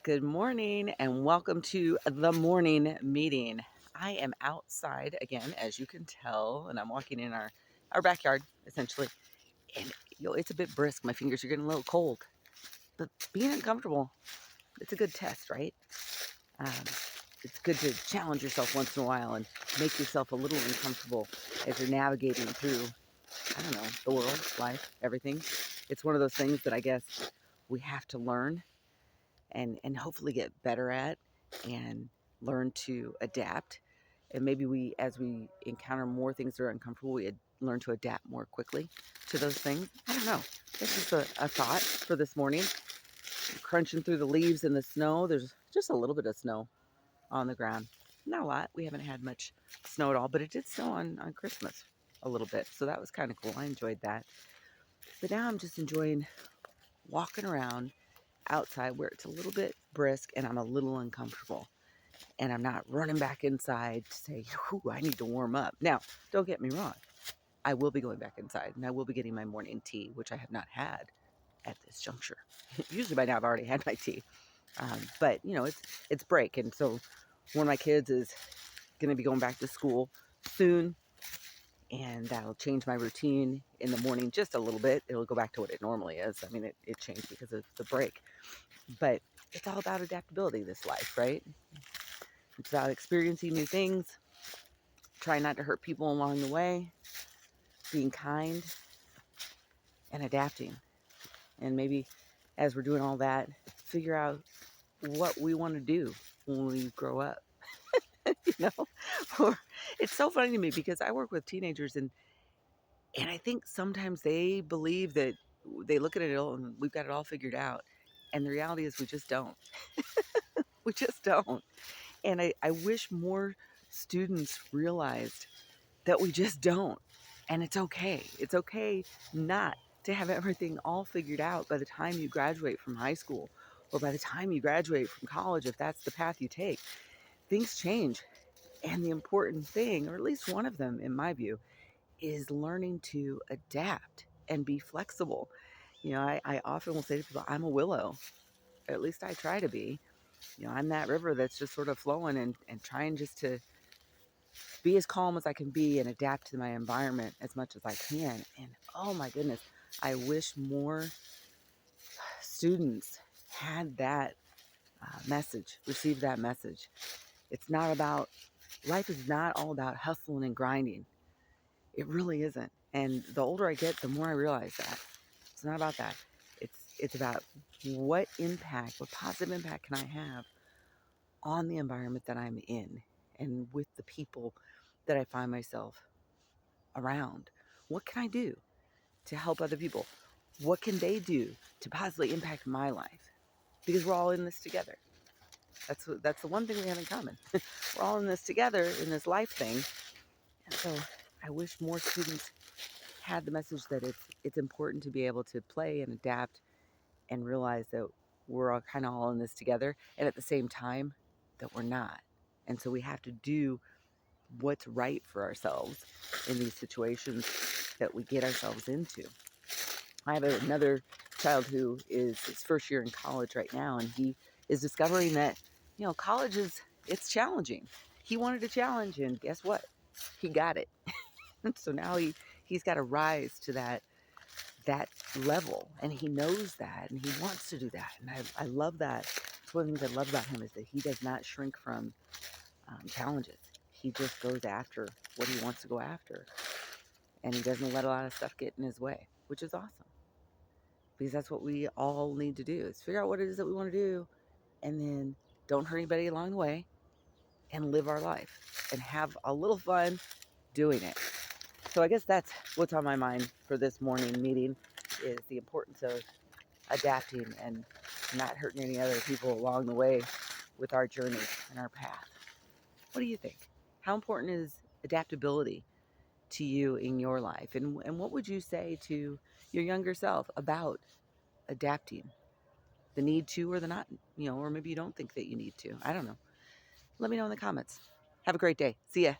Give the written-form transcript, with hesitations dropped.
Good morning and welcome to the morning meeting. I am outside again, as you can tell, and I'm walking in our backyard essentially. And it's a bit brisk. My fingers are getting a little cold, but being uncomfortable, it's a good test, right? Um, it's good to challenge yourself once in a while and make yourself a little uncomfortable as you're navigating through, I don't know, the world, life, everything. It's one of those things that I guess we have to learn and hopefully get better at and learn to adapt. And maybe as we encounter more things that are uncomfortable, learn to adapt more quickly to those things. I don't know. That's just a thought for this morning. Crunching through the leaves and the snow. There's just a little bit of snow on the ground. Not a lot. We haven't had much snow at all, but it did snow on Christmas a little bit. So that was kind of cool. I enjoyed that. But now I'm just enjoying walking around outside where it's a little bit brisk and I'm a little uncomfortable. And I'm not running back inside to say, I need to warm up. Now, don't get me wrong. I will be going back inside and I will be getting my morning tea, which I have not had at this juncture. Usually by now I've already had my tea. But, it's break. And so one of my kids is going to be going back to school soon. And that'll change my routine in the morning just a little bit. It'll go back to what it normally is. I mean, it changed because of the break. But it's all about adaptability, this life, right? It's about experiencing new things, trying not to hurt people along the way, being kind, and adapting. And maybe as we're doing all that, figure out what we want to do when we grow up. you know, or it's so funny to me because I work with teenagers and I think sometimes they believe that they look at it all and we've got it all figured out. And the reality is we just don't. We just don't. And I wish more students realized that we just don't. And it's okay. It's okay not to have everything all figured out by the time you graduate from high school or by the time you graduate from college, if that's the path you take. Things change. And the important thing, or at least one of them in my view, is learning to adapt and be flexible. I often will say to people, I'm a willow. At least I try to be. I'm that river that's just sort of flowing and trying just to be as calm as I can be and adapt to my environment as much as I can. And oh my goodness, I wish more students had that message, received that message. It's not about, life is not all about hustling and grinding. It really isn't. And the older I get, the more I realize that. It's not about that. It's about what positive impact can I have on the environment that I'm in and with the people that I find myself around. What can I do to help other people? What can they do to positively impact my life? Because we're all in this together. That's the one thing we have in common. We're all in this together in this life thing. And so I wish more students had the message that it's important to be able to play and adapt and realize that we're all kind of all in this together, and at the same time that we're not. And so we have to do what's right for ourselves in these situations that we get ourselves into. I have another child who is his first year in college right now, and he is discovering that, college it's challenging. He wanted a challenge, and guess what? He got it. And so now he's got to rise to that level, and he knows that, and he wants to do that. And I love that. It's one of the things I love about him is that he does not shrink from challenges. He just goes after what he wants to go after, and he doesn't let a lot of stuff get in his way, which is awesome. Because that's what we all need to do is figure out what it is that we want to do, and then don't hurt anybody along the way, and live our life and have a little fun doing it. So I guess that's what's on my mind for this morning meeting is the importance of adapting and not hurting any other people along the way with our journey and our path. What do you think? How important is adaptability to you in your life? And what would you say to your younger self about adapting? The need to or the not, or maybe you don't think that you need to. I don't know. Let me know in the comments. Have a great day. See ya.